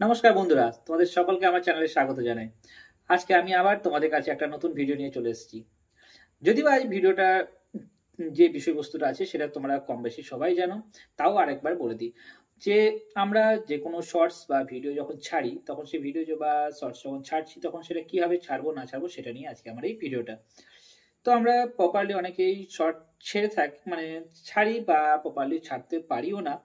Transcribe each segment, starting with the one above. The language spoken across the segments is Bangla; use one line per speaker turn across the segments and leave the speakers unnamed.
নমস্কার বন্ধুরা, তোমাদের সকলকে আমার চ্যানেলে স্বাগত জানাই। আজকে আমি আবার তোমাদের কাছে একটা নতুন ভিডিও নিয়ে চলে এসেছি। যদিও এই ভিডিওটা যে বিষয়বস্তুটা আছে সেটা তোমরা কম বেশি সবাই জানো, তাও আরেকবার বলে দিই যে আমরা যে কোনো শর্টস বা ভিডিও যখন ছাড়ি তখন সেই ভিডিও বা শর্টস যখন ছাড়ছি তখন সেটা কিভাবে ছাড়বো না ছাড়বো সেটা নিয়ে আজকে আমার এই ভিডিওটা। তো আমরা প্রপারলি অনেকেই শর্ট ছেড়ে থাকি, মানে ছাড়ি বা প্রপারলি ছাড়তে পারিও না।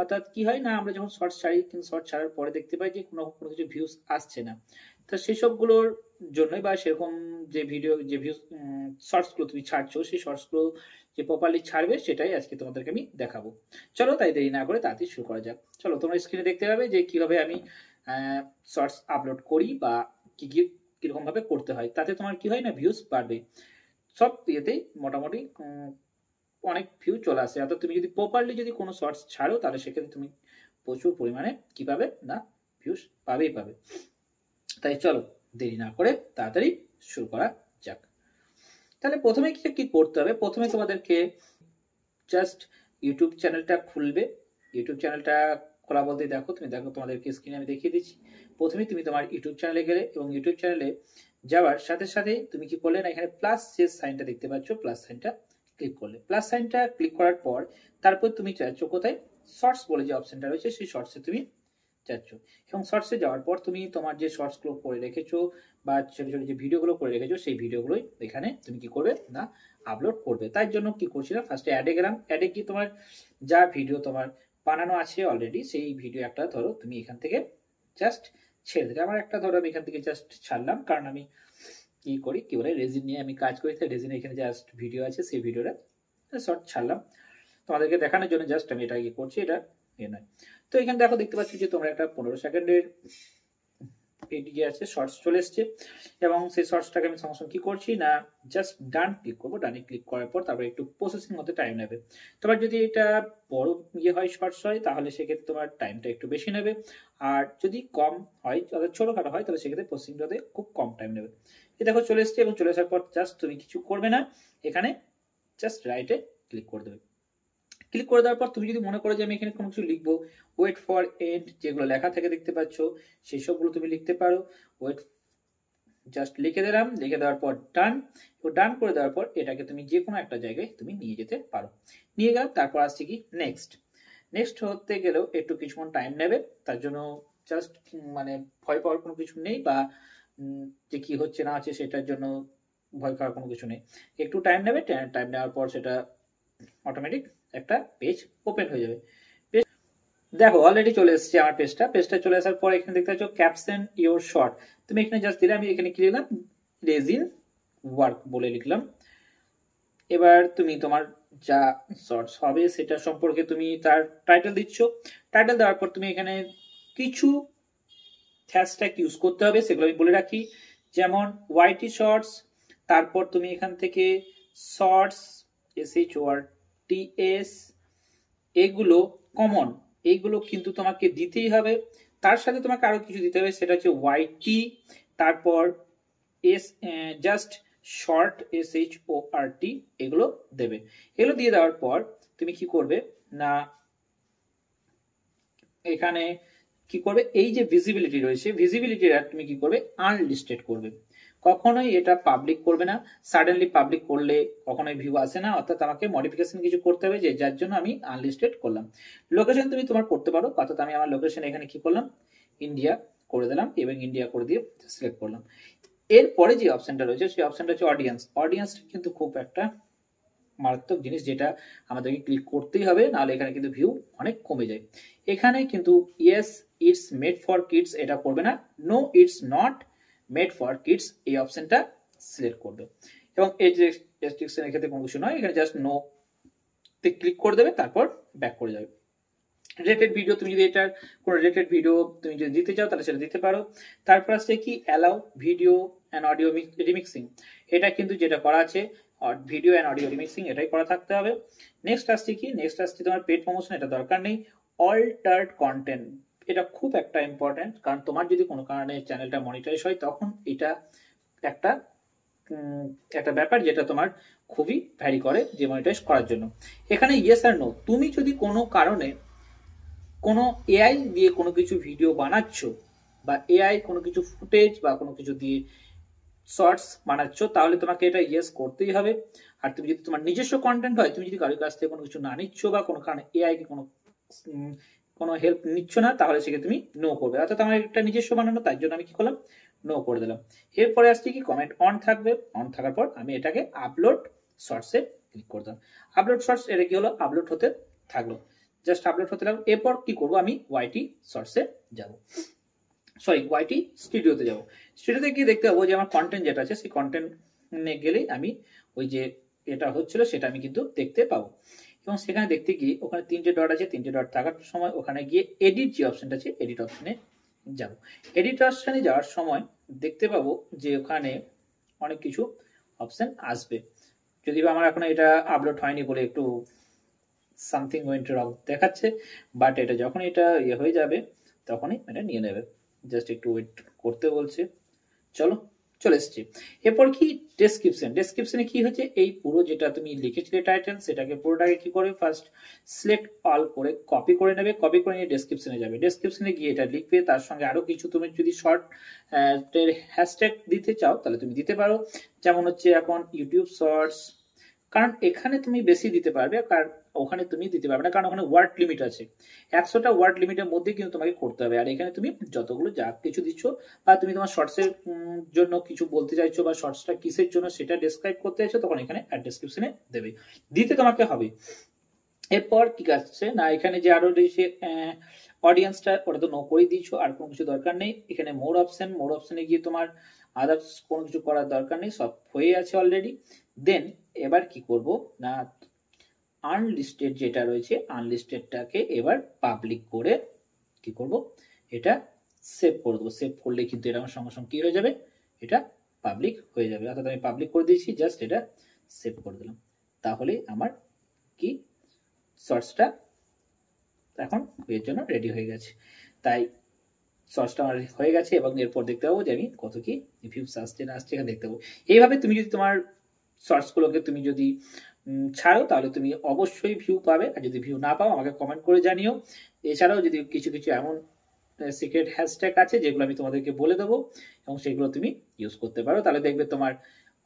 অর্থাৎ কি হয় না, আমরা যখন শর্ট ছাড়ি কিন্তু শর্ট ছাড়ার পরে দেখতে পাই যে কোনো কোনো কিছু ভিউজ আসছে না। তো সেই সবগুলোর জন্যই বা সেরকম যে ভিউজ শর্টসগুলো তুমি ছাড়ছো সেই শর্টসগুলো যে প্রপারলি ছাড়বে সেটাই আজকে তোমাদেরকে আমি দেখাবো। চলো তাই দেরি না করে তাড়াতাড়ি শুরু করা যাক। চলো, তোমরা স্ক্রিনে দেখতে পাবে যে কিভাবে আমি শর্টস আপলোড করি বা কি কি কিরকম ভাবে করতে হয়। তাতে তোমার কি হয় না, ভিউজ বাড়বে। সব ইয়েতেই মোটামুটি অনেক ভিউ চলে আসে। অর্থাৎ তুমি যদি প্রপারলি যদি কোনো শর্টস ছাড়ো তাহলে সেক্ষেত্রে তুমি প্রচুর পরিমাণে কি পাবে না, ভিউজ পাবেই পাবে। তাই চলো দেরি না করে তাড়াতাড়ি শুরু করা যাক। তাহলে প্রথমে কি কি করতে হবে, প্রথমে তোমাদেরকে জাস্ট ইউটিউব চ্যানেলটা খুলবে। ইউটিউব চ্যানেলটা খোলা বলতে দেখো, তুমি দেখো তোমাদেরকে স্ক্রিনে আমি দেখিয়ে দিচ্ছি। প্রথমে তুমি তোমার ইউটিউব চ্যানেলে গেলে এবং ইউটিউব চ্যানেলে যাওয়ার সাথে সাথে তুমি কি করলে না, এখানে প্লাস যে সাইনটা দেখতে পাচ্ছ প্লাস সাইনটা ক্লিক করলে। প্লাস সাইনটা ক্লিক করার পর তারপর তুমি চাচ্ছ কোথায়, শর্টস বলে যে অপশনটা রয়েছে সেই শর্টসে তুমি যাচ্ছ। এবং শর্টসে যাওয়ার পর তুমি তোমার যে শর্টসগুলো করে রেখেছো বা ছোট ছোট যে ভিডিওগুলো করে রেখেছো সেই ভিডিওগুলোই এখানে তুমি কি করবে না, আপলোড করবে। তাই জন্য কি করছিলাম, ফার্স্টে অ্যাডে গেলাম। অ্যাডে কি তোমার যা ভিডিও তোমার বানানো আছে অলরেডি সেই ভিডিও একটা ধরো তুমি এখান থেকে জাস্ট ছেড়ে দিলে। আমার একটা ধরো আমি এখান থেকে জাস্ট ছাড়লাম, কারণ আমি কি করি কি বলে রেজিন নিয়ে আমি কাজ করি, তাই রেজিনে এখানে জাস্ট ভিডিও আছে সেই ভিডিওটা শর্ট ছাড়লাম তোমাদেরকে দেখানোর জন্য। জাস্ট আমি এটা কি করছি, এটা এ নয়। তো এখানে দেখো দেখতে পাচ্ছি যে তোমরা একটা 15 সেকেন্ডের এদিকে আছে শর্টস চলে এসছে এবং সেই শর্টসটাকে আমি সঙ্গে সঙ্গে কি করছি না, জাস্ট ডান ক্লিক করবো। ডানে ক্লিক করার পর তারপরে একটু প্রসেসিং হতে টাইম নেবে। তোমার যদি এটা বড় ইয়ে হয় শর্টস হয় তাহলে সেক্ষেত্রে তোমার টাইমটা একটু বেশি নেবে, আর যদি কম হয় অর্থাৎ ছোটখাটো হয় তাহলে সেক্ষেত্রে প্রসেসিংটাতে খুব কম টাইম নেবে। এই দেখো চলে এসছে এবং চলে আসার পর জাস্ট তুমি কিছু করবে না, এখানে জাস্ট রাইটে ক্লিক করে দেবে। ক্লিক করে দেওয়ার পর তুমি যদি মনে করো যে আমি এখানে কোনো কিছু লিখবো, ওয়েট ফর এন্ড যেগুলো লেখা থাকে দেখতে পাচ্ছ সেই সবগুলো তুমি লিখতে পারো। ওয়েট জাস্ট লিখে দিলাম, লিখে দেওয়ার পর ডান। ডান করে দেওয়ার পর এটাকে তুমি যে কোনো একটা জায়গায় তুমি নিয়ে যেতে পারো। নিয়ে গেলাম, তারপর আসছে কি নেক্সট। নেক্সট হতে গেলেও একটু কিছুক্ষণ টাইম নেবে, তার জন্য জাস্ট মানে ভয় পাওয়ার কোনো কিছু নেই বা যে কি হচ্ছে না আছে সেটার জন্য ভয় খাওয়ার কোনো কিছু নেই। একটু টাইম নেবে, টাইম নেওয়ার পর সেটা অটোমেটিক একটা পেজ ওপেন হয়ে যাবে। দেখো অলরেডি চলে এসেছে আমার পেজটা চলে আসার পর এখানে দেখতে পাচ্ছ ক্যাপশন ইওর শর্ট। তুমি এখানে জাস্ট দিলে, আমি এখানে কি লিখলাম, রেজিন ওয়ার্ক বলে লিখলাম। এবার তুমি তোমার যা শর্টস হবে সেটা সম্পর্কে তুমি তার টাইটেল দিচ্ছ। টাইটেল দেওয়ার পর তুমি এখানে কিছু হ্যাশট্যাগ ইউজ করতে হবে, সেগুলো আমি বলে রাখি। যেমন ওয়াইটি শর্টস, তারপর তুমি এখান থেকে শর্টস SHORTS, এগুলো কমন, এইগুলো কিন্তু তোমাকে দিতেই হবে। তার সাথে তোমাকে আরো কিছু দিতে হবে, সেটা হচ্ছে ওয়াইটি, তারপর জাস্ট শর্ট SHORT, এগুলো দেবে। এগুলো দিয়ে দেওয়ার পর তুমি কি করবে না, এখানে কি করবে, এই যে ভিজিবিলিটি রয়েছে ভিজিবিলিটিটা তুমি কি করবে, আনলিস্টেড করবে। কখনোই এটা পাবলিক করবে না। সাডেনলি পাবলিক করলে কখনোই ভিউ আসে না, অর্থাৎ আমাকে মডিফিকেশন কিছু করতে হবে, যে যার জন্য আমি আনলিস্টেড করলাম। লোকেশন তুমি তোমার করতে পারো, অর্থাৎ আমি আমার লোকেশন এখানে কি করলাম, ইন্ডিয়া করে দিলাম এবং ইন্ডিয়া করে দিয়ে সিলেক্ট করলাম। এরপরে যে অপশনটা রয়েছে সেই অপশনটা হচ্ছে অডিয়েন্স। অডিয়েন্সটা কিন্তু খুব একটা মারাত্মক জিনিস, যেটা আমাদেরকে ক্লিক করতেই হবে, নাহলে এখানে কিন্তু ভিউ অনেক কমে যায়। এখানে কিন্তু yes it's made for kids এটা করবে না, no it's not made for kids এই অপশনটা সিলেক্ট করবে। এবং এই যে রেস্ট্রিকশনের ক্ষেত্রে কোনো কিছু নয়, এখানে জাস্ট নো তে ক্লিক করে দেবে, তারপর ব্যাক করে যাবে। রেটেড ভিডিও, তুমি যদি এটার কোনো রেটেড ভিডিও তুমি যদি দিতে চাও তাহলে সেটা দিতে পারো। তারপর আসছে কি allow video and audio remixing, এটা কিন্তু যেটা করা আছে ভিডিও অ্যান্ড অডিও রিমিক্সিং এটাই করা থাকতে হবে। নেক্সট আসছে কি, নেক্সট আসছে তোমার পেড প্রমোশন, এটা দরকার নেই। অল্টার্ড কন্টেন্ট, এটা খুব একটা ইম্পর্টেন্ট, কারণ তোমার যদি কোনো কারণে চ্যানেলটা মনিটাইজ হয় তখন এটা একটা একটা ব্যাপার যেটা তোমার খুবই ভ্যারি করে যে মনিটাইজ করার জন্য। এখানে ইয়েস আর নো, তুমি যদি কোনো কারণে কোনো এআই দিয়ে কোনো কিছু ভিডিও বানাচ্ছ বা এআই কোনো কিছু ফুটেজ বা কোনো কিছু দিয়ে শর্টস বানাচ্ছ, তাহলে তোমাকে এটা ইয়েস করতেই হবে। আর তুমি যদি তোমার নিজস্ব কন্টেন্ট হয়, তুমি যদি কারোর কাছ থেকে কোনো কিছু না নিচ্ছ বা কোনো কারণে এআই কে কোনো হেল্প নিচ্ছ না, তাহলে সেকে তুমি নো করবে। অর্থাৎ আমার একটা নিজস্ব বানানো, তাই জন্য আমি কি করলাম, নো করে দিলাম। এরপরে আসছে কি, কমেন্ট অন থাকবে। অন থাকার পর আমি এটাকে আপলোড শর্টসে ক্লিক করতাম। আপলোড শর্টস, এটা কি হলো, আপলোড হতে থাকলো, জাস্ট আপলোড হতে লাগলো। এরপর কি করব, আমি ওয়াইটি শর্টসে যাব, সরি ওয়াইটি স্টুডিওতে যাব। স্টুডিওতে গিয়ে দেখতে পাবো যে আমার কন্টেন্ট যেটা আছে, সেই কন্টেন্টে গেলেই আমি ওই যে এটা হচ্ছিল সেটা আমি কিন্তু দেখতে পাবো। এবং সেখানে দেখতে গিয়ে ওখানে তিনটে ডট আছে, তিনটে ডট থাকার সময় ওখানে গিয়ে এডিট যে অপশনটা আছে, এডিট অপশনে যাব। এডিট অপশনে যাওয়ার সময় দেখতে পাবো যে ওখানে অনেক কিছু অপশন আসবে। যদি বা আমার এখন এটা আপলোড হয়নি বলে একটু সামথিং ওয়েন্ট রং দেখাচ্ছে, বাট এটা যখন এটা ইয়ে হয়ে যাবে তখনই এটা নিয়ে নেবে। জাস্ট একটু ওয়েট করতে বলছে। চলো, চলে এসছি। এরপর কি, ডেসক্রিপশন। ডেসক্রিপশনে কি হচ্ছে, এই পুরো যেটা তুমি লিখেছিলে টাইটেল, সেটাকে পুরোটাকে কি করে ফার্স্ট সিলেক্ট অল করে কপি করে নেবে। কপি করে নিয়ে ডেসক্রিপশনে যাবে। ডেসক্রিপশনে গিয়ে এটা লিখবে, তার সঙ্গে আরো কিছু তুমি যদি শর্ট হ্যাশট্যাগ দিতে চাও তাহলে তুমি দিতে পারো। যেমন হচ্ছে এখন ইউটিউব শর্টস, কারণ এখানে তুমি বেশি দিতে পারবে, কারণ ওখানে তুমি দিতে পারবে না, কারণ ওখানে ওয়ার্ড লিমিট আছে। 100টা ওয়ার্ড লিমিটের মধ্যে কিন্তু তোমাকে করতে হবে। আর এখানে তুমি যতগুলো যা কিছু দিচ্ছ, বা তুমি তোমার শর্টসের জন্য কিছু বলতে চাইছো বা শর্টসটা কিসের জন্য সেটা ডেসক্রাইব করতে চাইছো, তখন এখানে ডেসক্রিপশনে দেবে, দিতে তোমাকে হবে। এরপর কি আসছে না, এখানে যে আরো রয়েছে অডিয়েন্সটা, ওটা তো নো করে দিয়েছো, আর কোনো কিছু দরকার নেই। এখানে মোর অপশন, মোর অপশনে গিয়ে তোমার আদার্স কোনো কিছু করার দরকার নেই, সব হয়ে আছে অলরেডি। দেন এবার কি করব না, আনলিস্টেড যেটা রয়েছে, আনলিস্টেডটাকে এবার পাবলিক করে কি করব, এটা সেভ করে দেবো। সেভ করলে কিন্তু এটা আমার সঙ্গে সঙ্গে কি হয়ে যাবে, এটা পাবলিক হয়ে যাবে। অর্থাৎ আমি পাবলিক করে দিয়েছি, জাস্ট এটা সেভ করে দিলাম। তাহলে আমার কি শর্টসটা এখন এর জন্য রেডি হয়ে গেছে। তাই শর্টসটা আমার হয়ে গেছে, এবং এরপর দেখতে পাবো যে আমি কত কি ভিউস আসছে না আসছে, এখানে দেখতে পাবো। এইভাবে তুমি যদি তোমার শর্টসগুলোকে তুমি যদি ছাড়ো, তাহলে তুমি অবশ্যই ভিউ পাবে। আর যদি ভিউ না পাও, আমাকে কমেন্ট করে জানিও। এছাড়াও যদি কিছু কিছু এমন সিক্রেট হ্যাশট্যাগ আছে যেগুলো আমি তোমাদেরকে বলে দেবো, এবং সেগুলো তুমি ইউজ করতে পারো, তাহলে দেখবে তোমার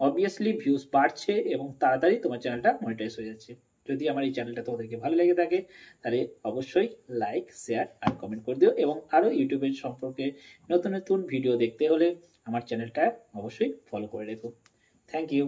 অবভিয়াসলি ভিউজ বাড়ছে এবং তাড়াতাড়ি তোমার চ্যানেলটা মনিটাইজ হয়ে যাচ্ছে। যদি আমার এই চ্যানেলটা তোমাদেরকে ভালো লেগে থাকে, তাহলে অবশ্যই লাইক, শেয়ার আর কমেন্ট করে দিও। এবং আরও ইউটিউবের সম্পর্কে নতুন নতুন ভিডিও দেখতে হলে আমার চ্যানেলটা অবশ্যই ফলো করে রেখো। Thank you.